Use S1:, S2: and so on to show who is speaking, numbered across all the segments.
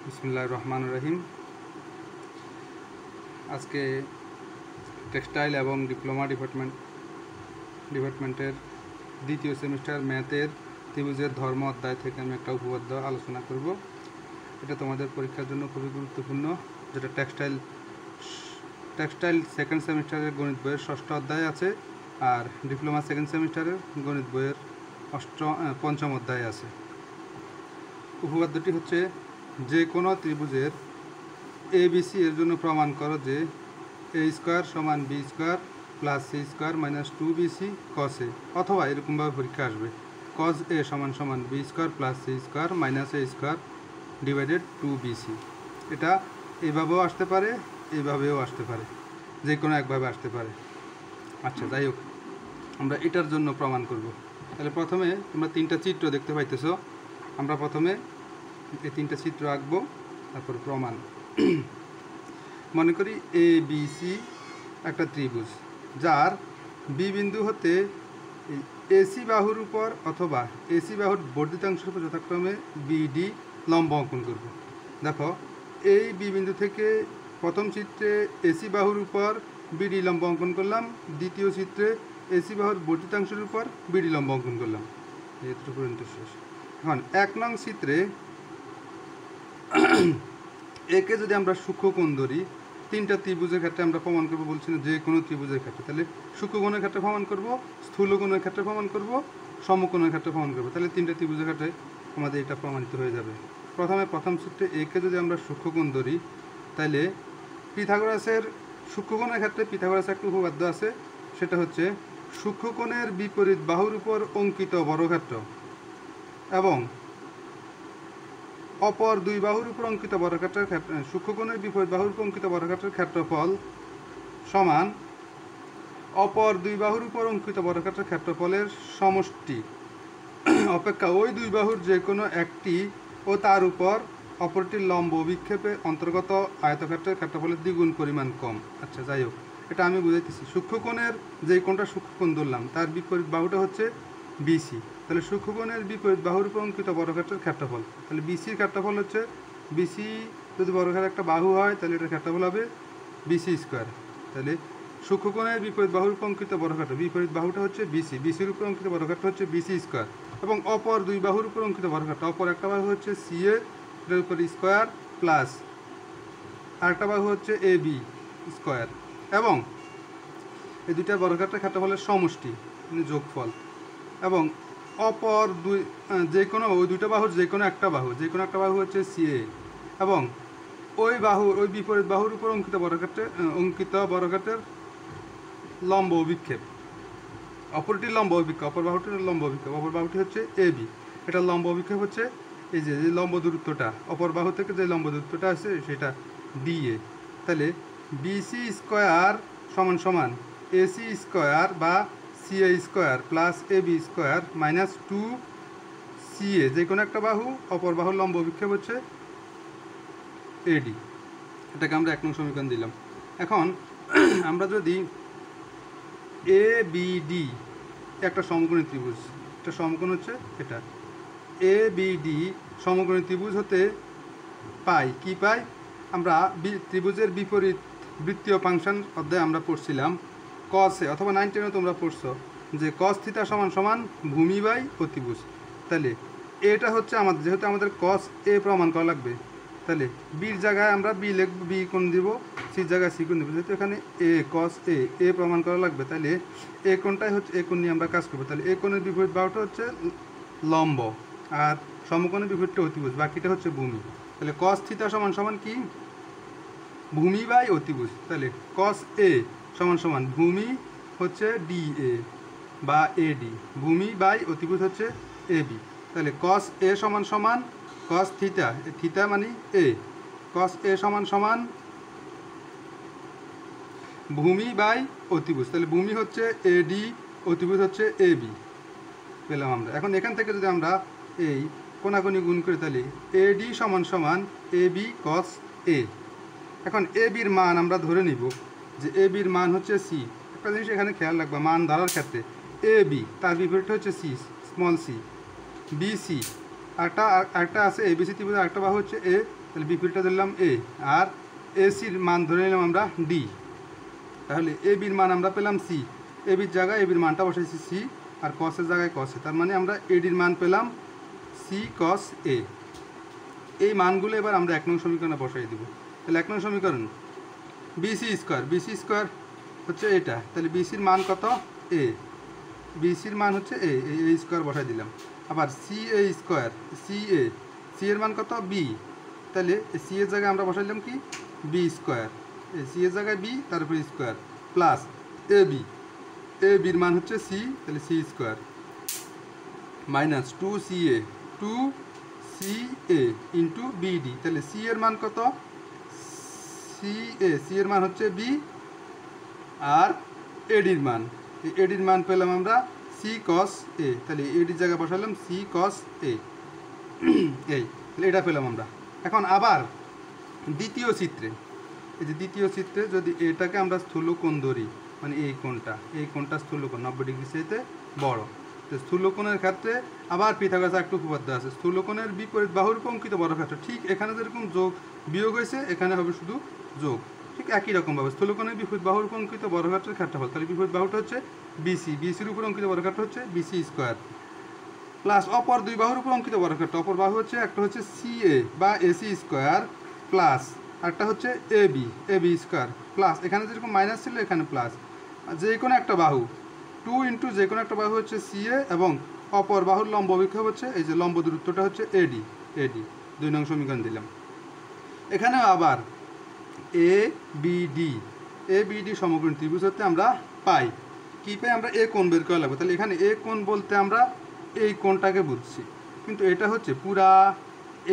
S1: বিসমিল্লাহির রহমানির রহিম। আজকে টেক্সটাইল এবং ডিপ্লোমা ডিপার্টমেন্টের দ্বিতীয় সেমিস্টার ম্যাথের ত্রিভুজের ধর্ম অধ্যায় থেকে আমি একটা উপপাদ্য আলোচনা করব। এটা তোমাদের পরীক্ষার জন্য খুবই গুরুত্বপূর্ণ, যেটা টেক্সটাইল সেকেন্ড সেমিস্টারের গণিত বইয়ের ষষ্ঠ অধ্যায় আছে, আর ডিপ্লোমা সেকেন্ড সেমিস্টারের গণিত বইয়ের পঞ্চম অধ্যায় আছে। উপপাদ্যটি হচ্ছে, যে কোনো ত্রিভুজের ABC এর জন্য প্রমাণ করো যে a স্কোয়ার সমান b square plus c square minus 2bc cos a, অথবা এরকমভাবে পরীক্ষা আসবে cos a সমান সমান b square plus c square minus a square divided 2bc। এটা এইভাবেও আসতে পারে, এইভাবেও আসতে পারে, যে কোনো একভাবে আসতে পারে। আচ্ছা, যাই হোক, আমরা এটার জন্য প্রমাণ করব। তাহলে প্রথমে তোমরা তিনটা চিত্র দেখতে পাইতেছো। আমরা প্রথমে এই তিনটা চিত্র আঁকবো, তারপর প্রমাণ। মনে করি ABC একটা ত্রিভুজ, যার বি বিন্দু হতে AC বাহুর উপর অথবা AC বাহুর বর্ধিতাংশের উপর যথাক্রমে BD লম্ব অঙ্কন করব। দেখো, এই বি বিন্দু থেকে প্রথম চিত্রে AC বাহুর উপর BD লম্ব অঙ্কন করলাম, দ্বিতীয় চিত্রে AC বাহুর বর্ধিতাংশের উপর BD লম্ব অঙ্কন করলাম। এতটুকু পর্যন্ত শেষ। এখন 1 নং চিত্রে একে যদি আমরা সূক্ষ্মকোণ ধরি, তিনটা ত্রিভুজের ক্ষেত্রে আমরা প্রমাণ করবো, বলছি না যে কোনো ত্রিভুজের ক্ষেত্রে। তাহলে সূক্ষ্মকোণের ক্ষেত্রে প্রমাণ করব, স্থূলকোণের ক্ষেত্রে প্রমাণ করব, সমকোণের ক্ষেত্রে প্রমাণ করব। তাহলে তিনটা ত্রিভুজের ক্ষেত্রে আমাদের এটা প্রমাণিত হয়ে যাবে। প্রথম চিত্রে একে যদি আমরা সূক্ষ্মকোণ ধরি, তাহলে পিথাগোরাসের সূক্ষ্মকোণের ক্ষেত্রে পিথাগোরাসের একটা উপপাদ্য আছে, সেটা হচ্ছে সূক্ষ্মকোণের বিপরীত বাহুর উপর অঙ্কিত বর্গক্ষেত্র এবং অপর দুই বাহুর উপর অঙ্কিত বর্গক্ষেত্রের সূক্ষ্মকোণের বিপরীত বাহুর উপর অঙ্কিত বর্গক্ষেত্রের ক্ষেত্রফল সমান অপর দুই বাহুর উপর অঙ্কিত বর্গক্ষেত্রের ক্ষেত্রফলের সমষ্টি অপেক্ষা ওই দুই বাহুর যে কোনো একটি ও তার উপর অপরটির লম্ব বিক্ষেপে অন্তর্গত আয়তক্ষেত্রের ক্ষেত্রফলের দ্বিগুণ পরিমাণ কম। আচ্ছা, যাই হোক, এটা আমি বুঝাইতেছি। সূক্ষ্মকোণের যে কোণটা সূক্ষ্মকোণ ধরলাম, তার বিপরীত বাহুটা হচ্ছে BC। তাহলে সূক্ষ্মকোণের বিপরীত বাহুর উপর অঙ্কিত বর্গক্ষেত্রের ক্ষেত্রফল, তাহলে BCর ক্ষেত্রফল হচ্ছে, BC যদি বর্গক্ষেত্রের একটা বাহু হয়, তাহলে এটার ক্ষেত্রফল হবে BC স্কোয়ার। তাহলে সূক্ষ্মকোণের বিপরীত বাহুর উপর অঙ্কিত বর্গক্ষেত্র, বিপরীত বাহুটা হচ্ছে BCর উপর অঙ্কিত বর্গক্ষেত্র হচ্ছে BC স্কোয়ার, এবং অপর দুই বাহুর উপর অঙ্কিত বর্গক্ষেত্র, অপর একটা বাহু হচ্ছে CA, এটার উপর স্কোয়ার প্লাস আরেকটা বাহু হচ্ছে AB স্কোয়ার, এবং এই দুইটা বর্গক্ষেত্রের ক্ষেত্রফলের সমষ্টি মানে যোগফল, এবং অপর দুই যে কোনো ওই দুইটা বাহুর যে কোনো একটা বাহু হচ্ছে CA, এবং ওই বিপরীত বাহুর উপর অঙ্কিত বর্গক্ষেত্রের লম্ব অভিক্ষেপ, অপরটির লম্ব অভিক্ষেপ, অপর বাহুটি হচ্ছে AB। এটার লম্ব অভিক্ষেপ হচ্ছে এই যে লম্ব দূরত্বটা, অপর বাহু থেকে যে লম্ব দূরত্বটা আছে সেটা DA। তাহলে BC স্কোয়ার সমান সমান AC স্কোয়ার বা CA square plus AB square minus 2CA, যে কোনো একটা বাহু, অপর বাহুর লম্ব অভিক্ষেপ হচ্ছে AD। এটাকে আমরা 1 নং সমীকরণ দিলাম। এখন আমরা যদি ABD একটা সমকোণী ত্রিভুজ, এটা সমকোণ হচ্ছে এটা ABD সমকোণী ত্রিভুজ হতে পাই, কি পাই আমরা? ত্রিভুজের বিপরীত বৃত্তীয় ফাংশন অধ্যায়ে আমরা পড়ছিলাম cos A, অথবা 9 10 তোমরা পড়ছো যে cos থিটা সমান সমান ভূমি বাই অতিভুজ। তাহলে এটা হচ্ছে আমাদের, যেহেতু আমাদের cos A প্রমাণ করা লাগবে, তাহলে বির জায়গায় আমরা বি লিখব, বি কোণ দিব, সির জায়গায় সি কোণ দিব। যেহেতু এখানে cos A প্রমাণ করা লাগবে, তাহলে এ কোণটাই হচ্ছে, এ কোণ নিয়ে আমরা কাজ করবো। তাহলে এ কোণের বিপরীত বাহুটা হচ্ছে লম্ব, আর সমকোণের বিপরীতটা অতিভুজ, বাকিটা হচ্ছে ভূমি। তাহলে cos থিটা সমান সমান কি? ভূমি বাই অতিভুজ। তাহলে cos A সমান সমান ভূমি হচ্ছে DA বা AD, ভূমি বাই অতিভুজ হচ্ছে AB। তাহলে cos A সমান সমান cos থিটা, থিটা মানে A, cos A সমান সমান ভূমি বাই অতিভুজ। তাহলে ভূমি হচ্ছে AD, অতিভুজ হচ্ছে AB পেলাম আমরা। এখন এখান থেকে যদি আমরা এই কোণাকুণি গুণ করি, তাহলে AD সমান সমান AB cos A। এখন ABর মান আমরা ধরে নিব যে ABর মান হচ্ছে C। একটা জিনিস এখানে খেয়াল রাখবা, মান ধরার ক্ষেত্রে AB তার বিপরীত হচ্ছে C, স্মল c, BC আরেকটা আছে ABC ত্রিভুজের আরেকটা বাহু হচ্ছে A, তাহলে বিপরীতটা ধরলাম এ, আর এসির মান ধরে নিলাম আমরা ডি। তাহলে এ বির মান আমরা পেলাম সি, এ বির জায়গায় এ বির মানটা বসাইছি সি, আর কসের জায়গায় কসে, তার মানে আমরা এডির মান পেলাম সি কস এ। এই মানগুলো এবার আমরা 1 নং সমীকরণে বসাই দিব। তাহলে 1 নং সমীকরণ বিসি স্কোয়ার হচ্ছে এটা, তাহলে বিসির মান কত এ, বিসির মান হচ্ছে এ, এই স্কোয়ার বসাই দিলাম। আবার সি এ স্কোয়ার, সি এর মান কত বি, তাহলে সি এর জায়গায় আমরা বসাইলাম কি বি স্কোয়ার, সি এর জায়গায় বি তারপরে স্কোয়ার, প্লাস এ বির মান হচ্ছে সি, তাহলে C square, minus 2 into BD, তাহলে সি এর মান কত সি এর মান হচ্ছে বি, আর এডির মান পেলাম আমরা সি কস এ, তাহলে এডির জায়গায় বসালাম সি কস এ, এই তাহলে এটা পেলাম আমরা। এখন আবার দ্বিতীয় চিত্রে, এই যে দ্বিতীয় চিত্রে যদি এটাকে আমরা স্থূলকোণ ধরি, মানে এই কোণটা স্থূলকোণ 90 ডিগ্রি চাইতে বড়, তো স্থূলকোণের ক্ষেত্রে আবার পিথাগোরাসের একটা উপপাদ্য আছে, স্থূলকোণের বিপরীত বাহুর অঙ্কিত বর্গক্ষেত্র, ঠিক এখানে যেরকম যোগ বিয়োগ হয়েছে এখানে হবে শুধু যোগ, ঠিক একই রকমভাবে স্থূলকোণের বিপরীত বাহুর অঙ্কিত বর্গক্ষেত্রের ক্ষেত্রফল, তাহলে বিপরীত বাহুটা হচ্ছে বিসির উপর অঙ্কিত বর্গক্ষেত্র হচ্ছে বিসি স্কোয়ার, প্লাস অপর দুই বাহুর উপর অঙ্কিত বর্গক্ষেত্র, অপর বাহু হচ্ছে একটা হচ্ছে সিএ বা এসি স্কোয়ার, প্লাস একটা হচ্ছে এবি স্কোয়ার, প্লাস এখানে যেরকম মাইনাস ছিল এখানে প্লাস, যে কোনো একটা বাহু 2 ইন্টু যে কোনো একটা বাহু হচ্ছে সিএ, এবং অপর বাহুর লম্ব অভিক্ষেপ হচ্ছে এই যে লম্ব দূরত্বটা হচ্ছে এডি। 2 নং সমীকরণ দিলাম। এখানেও আবার এবিডি সমকোণী ত্রিভুজ হতে আমরা পাই কি পাই, আমরা এ কোণ বের করা লাগবে, তাহলে এখানে এ কোণ বলতে আমরা এই কোণটাকে বুঝছি, কিন্তু এটা হচ্ছে পুরা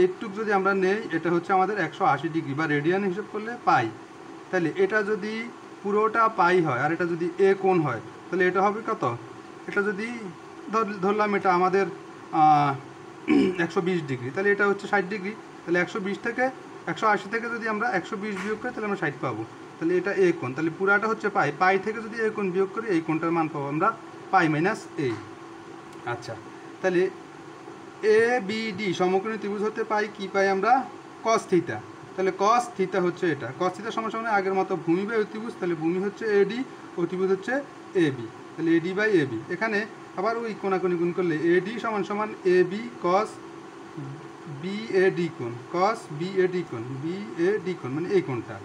S1: এইটুক যদি আমরা নেই, এটা হচ্ছে আমাদের 180 ডিগ্রি বা রেডিয়ান হিসেব করলে পাই, তাহলে এটা যদি পুরোটা পাই হয় আর এটা যদি এ কোণ হয়, তাহলে এটা হবে কত, এটা যদি ধরলাম এটা আমাদের 120 ডিগ্রি, তাহলে এটা হচ্ছে 60 ডিগ্রি, তাহলে 180 থেকে যদি আমরা 120 বিয়োগ করি তাহলে আমরা 60 পাবো, তাহলে এটা এ কোণ, তাহলে পুরাটা হচ্ছে পাই থেকে যদি এ কোণ বিয়োগ করি এই কোণটার মান পাবো আমরা পাই মাইনাস এ। আচ্ছা, তাহলে এ বিডি সমকোণী ত্রিভুজ হতে পাই কি পাই আমরা কস থিটা, তাহলে কস থিটা হচ্ছে এটা, কস থিটা সমান আগের মতো ভূমি বাই অতিভুজ, তাহলে ভূমি হচ্ছে এডি, অতিভুজ হচ্ছে এবি, তাহলে এডি বাই এবি, এখানে আবার ওই কোণাকুণি গুণ করলে এডি সমান এবি কস বিএডি কোণ, বিএডি কোণ মানে এই কোণটা।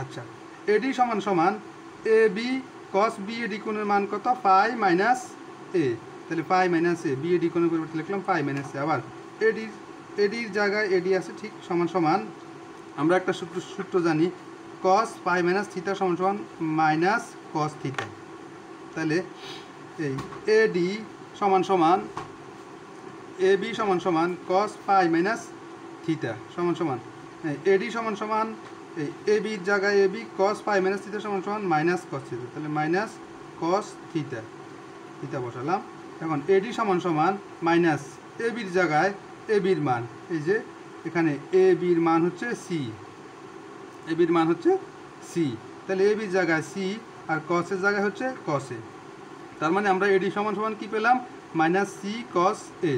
S1: আচ্ছা, এডি সমান এবি কস বিএডি কোণের মান কত পাই মাইনাস এ, তাহলে পাই মাইনাস এ, বিএডি কোণের পরিবর্তে লিখলাম পাই মাইনাস এ, আবার এডির জায়গায় এডি আছে ঠিক সমান আমরা একটা সূত্র জানি, কস পাই মাইনাস থিটা সমান মাইনাস কস থিটা, তাহলে এই এডি সমান এবি সমান কস পাই মাইনাস থিটা সমান এডি সমান এই এবির জায়গায় এবি কস পাই মাইনাস থিটা সমান মাইনাস কস থিটা, তাহলে মাইনাস কস থিটা বসালাম। এখন এডি সমান মাইনাস এবির জায়গায় এবির মান, এই যে এখানে এবির মান হচ্ছে সি, তাহলে এবির জায়গায় সি আর কসের জায়গায় হচ্ছে কসে, তার মানে আমরা এডি সমান কি পেলাম মাইনাস সি কস এ।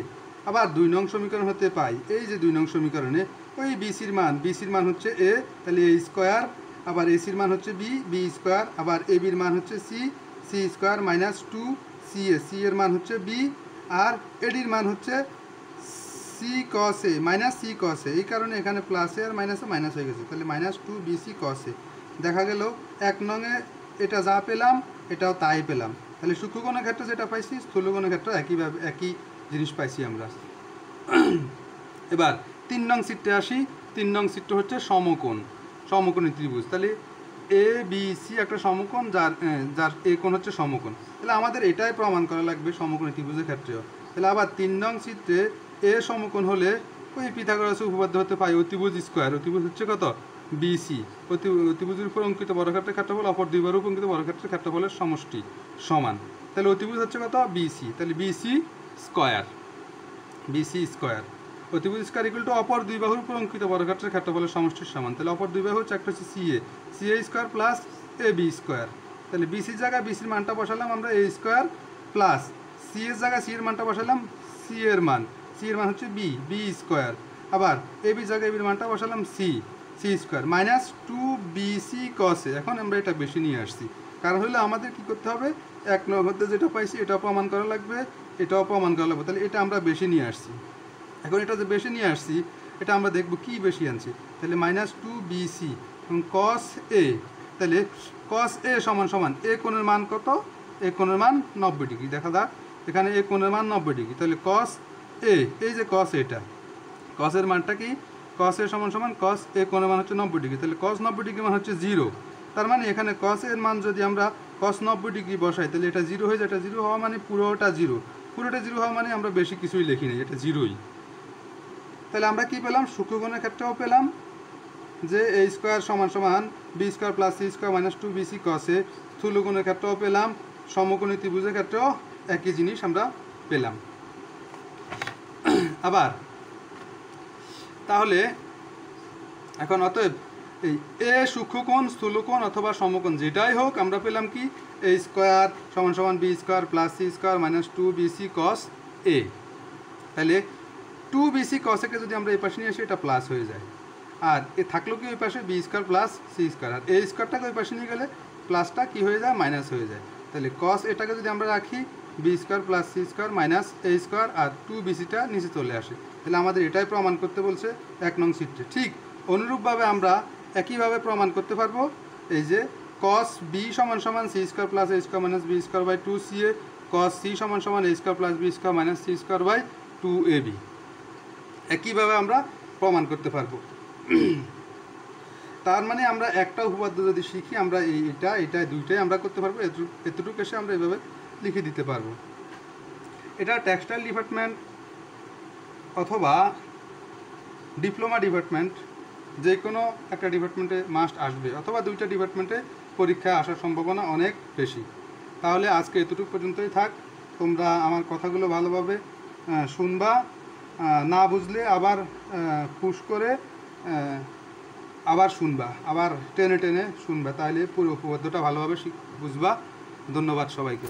S1: আবার 2 নং সমীকরণ হতে পাই, এই যে 2 নং সমীকরণে ওই বিসির মান হচ্ছে এ, তাহলে এ স্কোয়ার, আবার এসির মান হচ্ছে বি স্কোয়ার, আবার এবির মান হচ্ছে সি স্কোয়ার মাইনাস 2 সি এর মান হচ্ছে বি, আর এডির মান হচ্ছে সি কস এ মাইনাস সি কস এ, এই কারণে এখানে প্লাসে আর মাইনাসে মাইনাস হয়ে গেছে, তাহলে মাইনাস 2 বিসি কস এ। দেখা গেল 1 নংয়ে এটা যা পেলাম এটাও তাই পেলাম, তাহলে সূক্ষ্মকোণের ক্ষেত্রে যেটা পাইছি স্থূলকোণের ক্ষেত্রে একই জিনিস পাইছি আমরা। এবার 3 নং চিত্রে আসি। 3 নং চিত্র হচ্ছে সমকোণী ত্রিভুজ, তাহলে এ বি সি একটা সমকোণ যার এ কোণ হচ্ছে সমকোণ, তাহলে আমাদের এটাই প্রমাণ করা লাগবে সমকোণী ত্রিভুজের ক্ষেত্রেও। তাহলে আবার 3 নং চিত্রে এ সমকোণ হলে ওই পিথাগোরাসের উপপাদ্য হতে পাই অতিভুজ স্কোয়ার, অতিভুজ হচ্ছে কত বিসি, অতিভুজের উপর অঙ্কিত বর্গক্ষেত্রের ক্ষেত্রফল অপর দুই বাহুর উপর অঙ্কিত বর্গক্ষেত্রের ক্ষেত্রফলের সমষ্টি সমান, তাহলে অতিভুজ হচ্ছে কত বিসি, তাহলে বিসি স্কোয়ার অতিভুজ স্কোয়ার ইকুয়াল টু অপর দুই বাহুর উপর অঙ্কিত বর্গক্ষেত্রের ক্ষেত্রফলের সমষ্টির সমান, তাহলে অপর দুই বাহু হচ্ছে একটা হচ্ছে CA square plus A B square, তাহলে বিসির জায়গায় বিসির মানটা বসালাম আমরা এ স্কোয়ার, প্লাস সি এর জায়গায় সি এর মানটা বসালাম সি এর মান হচ্ছে বি স্কোয়ার, আবার এবি জায়গায় এবির মানটা বসালাম C square minus 2bc cos a। এখন আমরা এটা বেশি নিয়ে আসছি, কারণ হলে আমাদের কি করতে হবে, 1 নং হতে যেটা পাইছি এটাও প্রমাণ করা লাগবে, এটাও প্রমাণ করা লাগবে। তাহলে এটা আমরা বেশি নিয়ে আসছি। এখন এটা যে বেশি নিয়ে আসছি এটা আমরা দেখব কি বেশি আনছি। তাহলে মাইনাস 2bc এবং cos a, তাহলে cos a সমান সমান এ কোণের মান কত, এ কোণের মান 90 ডিগ্রি। দেখা যাক এখানে এ কোণের মান 90 ডিগ্রি। তাহলে cos a, এই যে cos এটা, cos এর মানটা কি, cos a সমান সমান cos a কোণের মান হচ্ছে 90 ডিগ্রি। তাহলে cos 90 ডিগ্রি মান হচ্ছে 0। তার মানে এখানে cos এর মান যদি আমরা cos 90 ডিগ্রি বসাই তাহলে এটা 0 হয়ে যায়। এটা 0 হওয়া মানে পুরোটা 0, পুরোটা 0 হওয়া মানে আমরা বেশি কিছুই লিখি না, এটা 0ই। তাহলে আমরা কি পেলাম, সূক্ষ্মকোণের ক্ষেত্রেও পেলাম যে a স্কোয়ার সমান সমান b square plus c square minus 2bc cos a। স্থূলকোণের ক্ষেত্রেও পেলাম, সমকোণী ত্রিভুজের ক্ষেত্রেও একই জিনিস আমরা পেলাম। আবার তাহলে এখন অতএব এই এ সূক্ষ্মকোণ, স্থূলকোণ অথবা সমকোণ যেটাই হোক আমরা পেলাম কি, a স্কোয়ার সমান সমান b square plus c square minus 2bc cos a। তাহলে 2bc cos a কে যদি আমরা এই পাশে নিয়ে আসি এটা প্লাস হয়ে যায়, আর এ থাকলো কি ওই পাশে b square plus c square, আর a স্কোয়ারটাকে ওই পাশে নিয়ে গেলে প্লাসটা কি হয়ে যায়, মাইনাস হয়ে যায়। তাহলে cos এটাকে যদি আমরা রাখি b square plus c square minus a square, আর 2bcটা নিচে চলে আসে। তাহলে আমাদের এটাই প্রমাণ করতে বলছে 1 নং চিত্রে। ঠিক অনুরূপভাবে আমরা একইভাবে প্রমাণ করতে পারবো এই যে cos b সমান সমান c square plus a square minus b square by 2ca, cos c সমান সমান a square plus b square minus c square by 2ab। একইভাবে আমরা প্রমাণ করতে পারবো। তার মানে আমরা একটা উপপাদ্য যদি শিখি আমরা এটা দুইটাই আমরা করতে পারবো, এতটুকু এসে আমরা এইভাবে লিখে দিতে পারবো। এটা টেক্সটাইল ডিপার্টমেন্ট অথবা ডিপ্লোমা ডিপার্টমেন্ট যে কোনো একটা ডিপার্টমেন্টে মাস্ট আসবে, অথবা দুইটা ডিপার্টমেন্টে পরীক্ষায় আসার সম্ভাবনা অনেক বেশি। তাহলে আজকে এতটুকু পর্যন্তই থাক। তোমরা আমার কথাগুলো ভালোভাবে শুনবা, না বুঝলে আবার পুশ করে আবার শুনবা, আবার টেনে টেনে শুনবা, তাহলে পুরো উপপাদ্যটা ভালোভাবে বুঝবা। ধন্যবাদ সবাইকে।